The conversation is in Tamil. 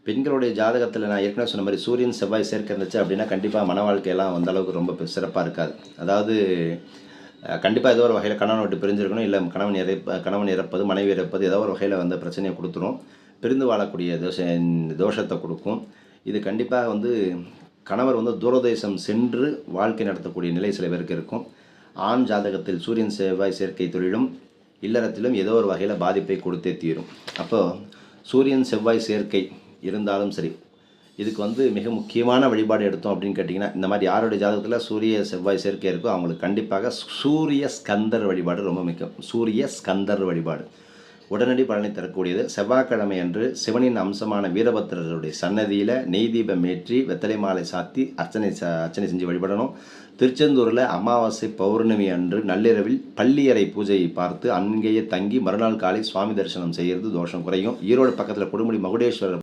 பெண்களுடைய ஜாதகத்தில் நான் ஏற்கனவே சொன்ன மாதிரி சூரியன் செவ்வாய் சேர்க்கை இருந்துச்சு அப்படின்னா கண்டிப்பாக மன வாழ்க்கையெல்லாம் அந்த அளவுக்கு ரொம்ப சிறப்பாக இருக்காது. அதாவது கண்டிப்பாக ஏதோ ஒரு வகையில் கணவன் விட்டு பிரிஞ்சிருக்கணும், இல்லை கணவன் இறப்பது, மனைவி இறப்பது ஏதோ ஒரு வகையில் வந்து பிரச்சனையை கொடுத்துரும். பிரிந்து வாழக்கூடிய தோஷத்தை கொடுக்கும். இது கண்டிப்பாக வந்து கணவர் வந்து தூரதேசம் சென்று வாழ்க்கை நடத்தக்கூடிய நிலை சில பேருக்கு இருக்கும். ஆண் ஜாதகத்தில் சூரியன் செவ்வாய் சேர்க்கை தொழிலும் இல்லறத்திலும் ஏதோ ஒரு வகையில் பாதிப்பை கொடுத்தே தீரும். அப்போது சூரியன் செவ்வாய் சேர்க்கை இருந்தாலும் சரி, இதுக்கு வந்து மிக முக்கியமான வழிபாடு எடுத்தோம் அப்படின்னு கேட்டிங்கன்னா, இந்த மாதிரி யாருடைய ஜாதகத்தில் சூரிய செவ்வாய் சேர்க்கை இருக்கோ அவங்களுக்கு கண்டிப்பாக சூரிய ஸ்கந்தர் வழிபாடு ரொம்ப முக்கியம். சூரிய ஸ்கந்தர் வழிபாடு உடனடி பலனை தரக்கூடியது. செவ்வாய்க்கிழமை அன்று சிவனின் அம்சமான வீரபத்திரருடைய சன்னதியில் நெய் தீபம் ஏற்றி வெத்தலை மாலை சாத்தி அர்ச்சனை செஞ்சு வழிபடணும். திருச்செந்தூரில் அமாவாசை பௌர்ணமி அன்று நள்ளிரவில் பள்ளியறை பூஜையை பார்த்து அங்கேயே தங்கி மறுநாள் காலை சுவாமி தரிசனம் செய்கிறது தோஷம் குறையும். ஈரோடு பக்கத்தில் கொடுமுடி மகுடேஸ்வரர்